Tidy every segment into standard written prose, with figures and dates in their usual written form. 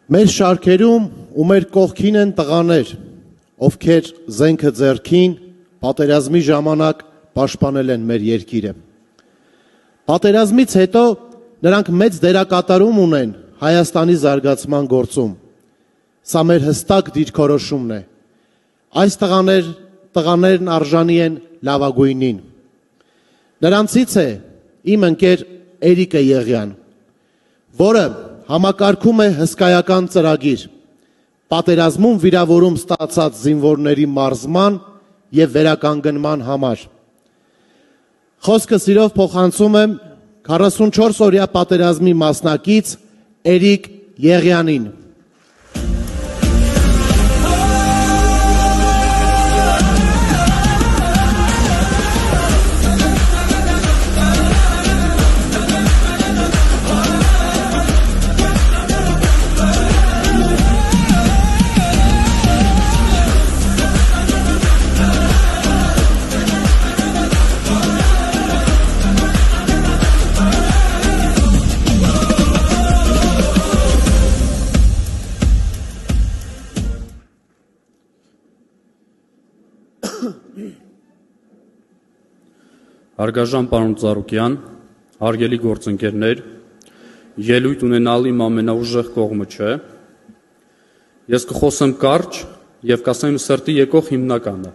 Մեր շարքերում ու մեր կողքին են տղաներ, ովքեր զենքը ձեռքին պատերազմի ժամանակ պաշտպանել են մեր երկիրը։ Պատերազմից հետո նրանք մեծ դերակատարում ունեն Հայաստանի զարգացման գործում։ Սա մեր հստակ դիրքորոշումն է։ Այս տղաներն արժանի են լավագույնին։ Նրանցից է իմ ընկեր Էրիկը Եղյան, որը համակարգում է հսկայական ծրագիր պատերազմում վիրավորում ստացած զինվորների մարզման և վերականգնման համար։ Խոսքը սիրով փոխանցում եմ 44-օրյա պատերազմի մասնակից Էրիկ Եղյանին։ Հարգարժան պարոն Ծառուկյան, հարգելի գործընկերներ, ելույթ ունենալ իմ ամենաուժեղ կողմը չէ։ Ես կխոսեմ կարճ և կասեմ սրտի եկող հիմնականը։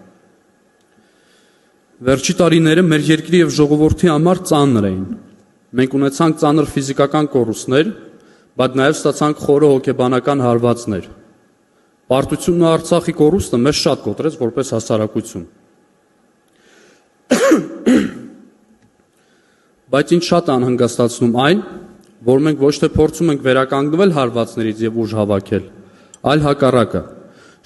Վերջի տարիները մեր երկրի և ժողովրդի համար ծանր էին։ Մենք ունեցանք ծանր ֆիզիկական կորուստներ, բայց նաև ստացանք խորը հոգեբանական հարվածներ։ Պարտությունն ու Արցախի կորուստը մեզ շատ կոտրեց որպես հասարակություն։ Բայց ինձ շատ անհանգստացնում այն, որ մենք ոչ թե փորձում ենք վերականգնվել հարվածներից և ուժ հավաքել, այլ հակառակը։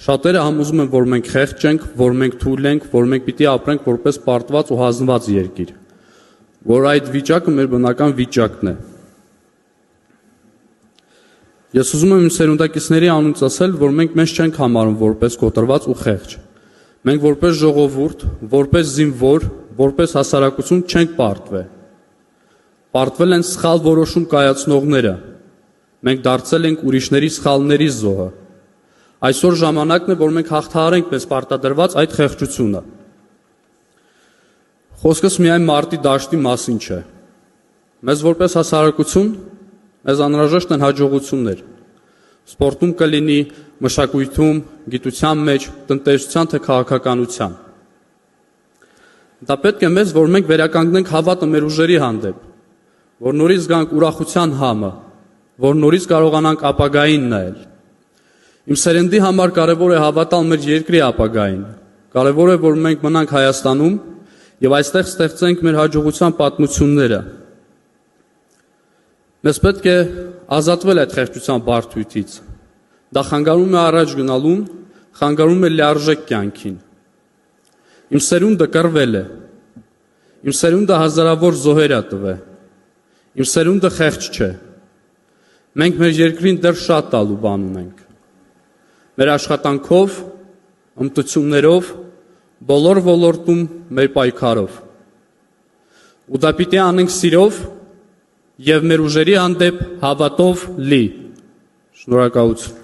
Շատերը համոզում են, որ մենք խեղճ ենք, որ մենք թույլ ենք, որ մենք պիտի ապրենք որպես պարտված ու հանձնված երկիր, որ այդ վիճակը մեր բնական վիճակն է։ Ես ուզում եմ իմ սերունդակիցների անունից ասել, որ մենք մեզ չենք համարում որպես կոտրված ու խեղճ։ Մենք որպես ժողովուրդ, որպես զինվոր, որպես հասարակություն չենք պարտվել։ Պարտվել են սխալ որոշում կայացնողները։ Մենք դարձել ենք ուրիշների սխալների զոհը։ Այսօր ժամանակն է, որ մենք հաղթահարենք մեզ պարտադրված այդ խեղճությունը։ Խոսքս միայն մարտի դաշտի մասին չէ։ Մեզ որպես հասարակություն մեզ անհրաժեշտ են հաջողություններ։ Սպորտում կլինի, մշակույթում, գիտության մեջ, տնտեսության թե քաղաքականության։ Դա պետք է մեզ, որ մենք վերականգնենք հավատը մեր ուժերի հանդեպ, որ նորից գանք ուրախության համը, որ նորից կարողանանք ապագային նայել։ Իմ սերնդի համար կարևոր է հավատալ մեր երկրի ապագային, կարևոր է, որ մենք մնանք Հայաստանում և այստեղ ստեղծենք մեր հաջողության պատմությունները։ Մեզ պետք է ազատվել այդ խեղճության բարդույթից։ Դա խանգարում է առաջ գնալուն, խանգարում է լիարժեք կյանքին։ Իմ սերունդը կռվել է, իմ սերունդը հազարավոր զոհեր է տվել, իմ սերունդը խեղճ չէ։ Մենք մեր երկրին դեռ շատ տալու բան ունենք։ Մեր աշխատանքով, հմտություններով, բոլոր ոլորտում մեր պայքարով։ Ու դա պիտի անենք սիրով և մեր ուժերի հանդեպ հավատով լի։ Շնորհակալություն։